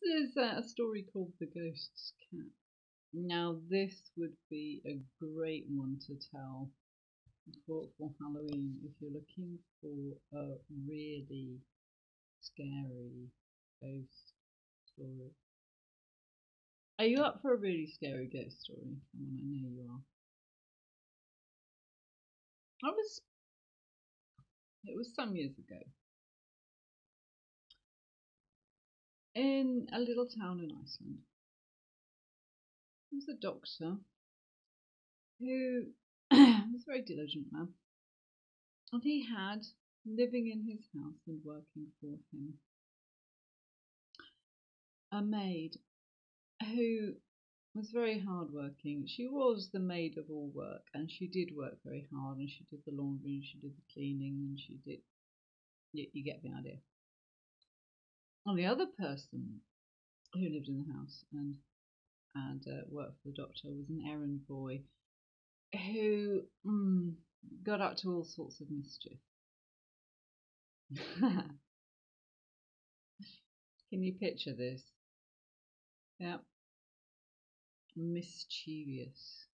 is a story called The Ghost's Cat. Now, this would be a great one to tell for Halloween if you're looking for a really scary ghost story. Are you up for a really scary ghost story? Come on, I know you are. It was some years ago in a little town in Iceland. There was a doctor who was a very diligent man, and he had living in his house and working for him a maid who was very hardworking. She was the maid of all work, and she did work very hard, and she did the laundry, and she did the cleaning, and she did. You get the idea. And the other person who lived in the house and worked for the doctor was an errand boy who got up to all sorts of mischief. Can you picture this? Yeah. Mischievous.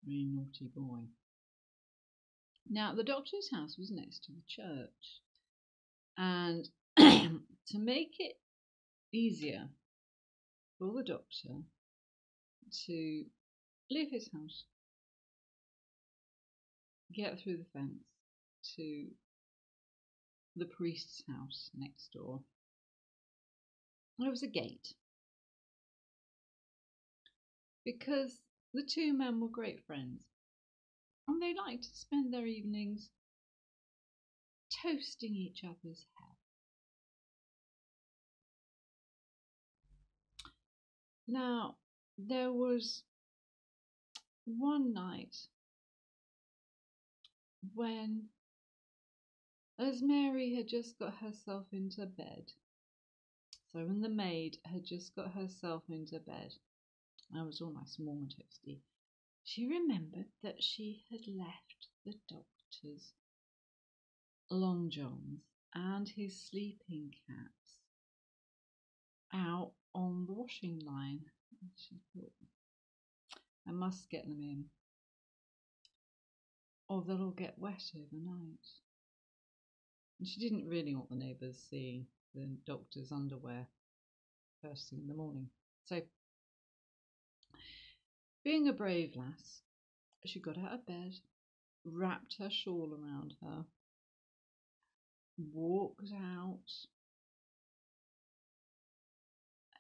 Very naughty boy. Now, the doctor's house was next to the church, and to make it easier for the doctor to leave his house, get through the fence to the priest's house next door, there was a gate. Because the two men were great friends, and they liked to spend their evenings toasting each other's hair. Now, there was one night when, as Mary had just got herself into bed, so when the maid had just got herself into bed, and it was all nice and warm and toasty, she remembered that she had left the doctor's long johns and his sleeping caps out on the washing line. And she thought, I must get them in, or they'll all get wet overnight. And she didn't really want the neighbours seeing the doctor's underwear first thing in the morning. So, being a brave lass, she got out of bed, wrapped her shawl around her, walked out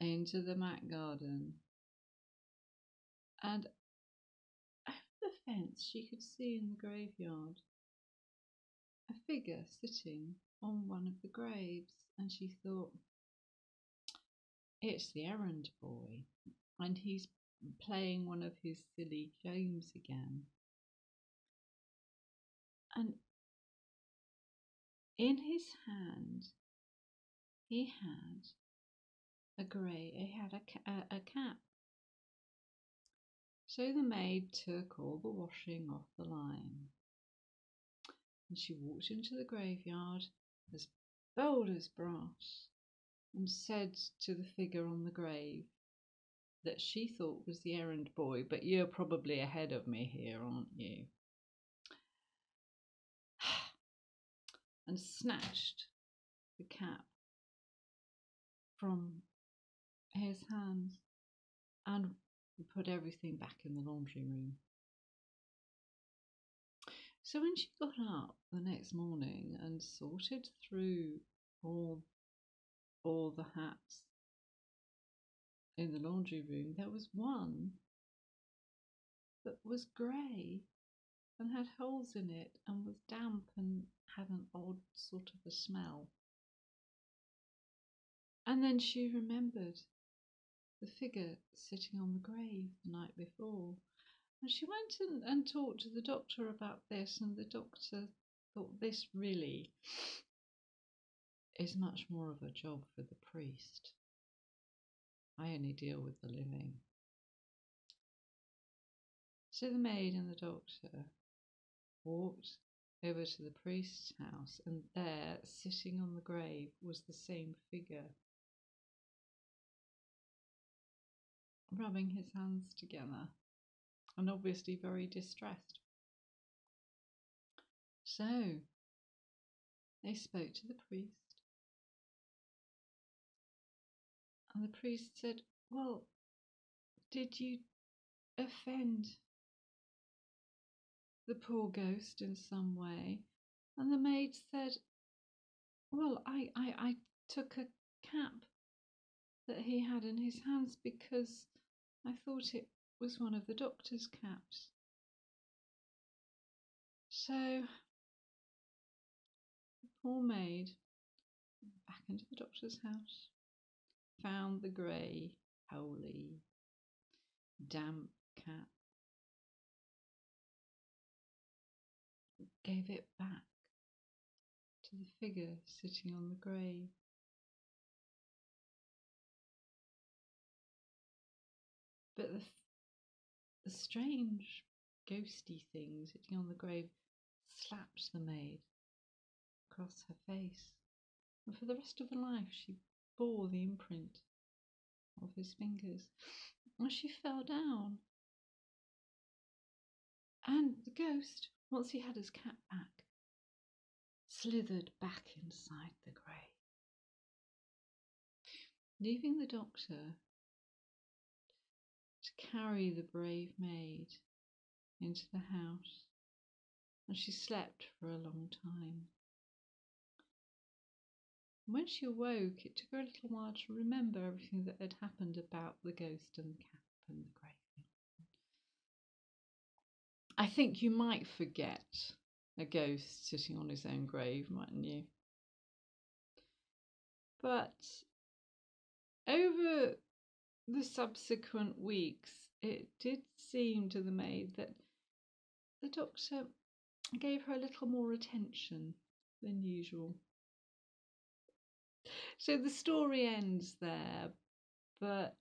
into the mat garden, and over the fence she could see in the graveyard a figure sitting on one of the graves, and she thought, it's the errand boy, and he's playing one of his silly games again. And in his hand he had a cap. So the maid took all the washing off the line, and she walked into the graveyard as bold as brass and said to the figure on the grave that she thought was the errand boy, but you're probably ahead of me here, aren't you? And snatched the cap from his hands and put everything back in the laundry room. So when she got up the next morning and sorted through all the hats in the laundry room, there was one that was grey and had holes in it and was damp and had an odd sort of a smell. And then she remembered the figure sitting on the grave the night before. And she went and talked to the doctor about this, and the doctor thought this really is much more of a job for the priest. I only deal with the living. So the maid and the doctor walked over to the priest's house, and there, sitting on the grave, was the same figure rubbing his hands together and obviously very distressed. So they spoke to the priest, and the priest said, "Well, did you offend the poor ghost in some way?" And the maid said, "Well, I took a cap that he had in his hands because I thought it was one of the doctor's caps." So the poor maid back into the doctor's house, found the grey, holy, damp cap, gave it back to the figure sitting on the grave. But the strange, ghosty thing sitting on the grave slapped the maid across her face, and for the rest of her life she bore the imprint of his fingers as she fell down. And the ghost, once he had his cap back, slithered back inside the grave, leaving the doctor to carry the brave maid into the house, and she slept for a long time. When she awoke, it took her a little while to remember everything that had happened about the ghost and the cap and the grave. I think you might forget a ghost sitting on his own grave, mightn't you? But over the subsequent weeks, it did seem to the maid that the doctor gave her a little more attention than usual. So the story ends there, but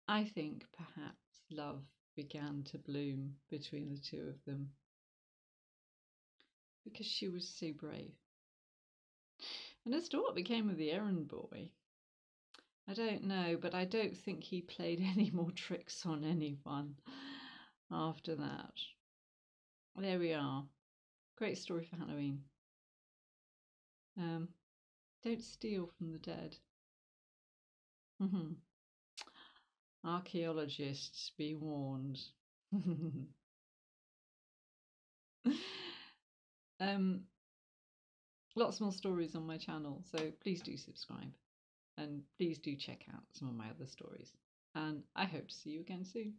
I think perhaps love began to bloom between the two of them because she was so brave. And as to what became of the errand boy, I don't know, but I don't think he played any more tricks on anyone after that. There we are. Great story for Halloween. Don't steal from the dead. Archaeologists, be warned. Lots more stories on my channel, so please do subscribe and please do check out some of my other stories. And I hope to see you again soon.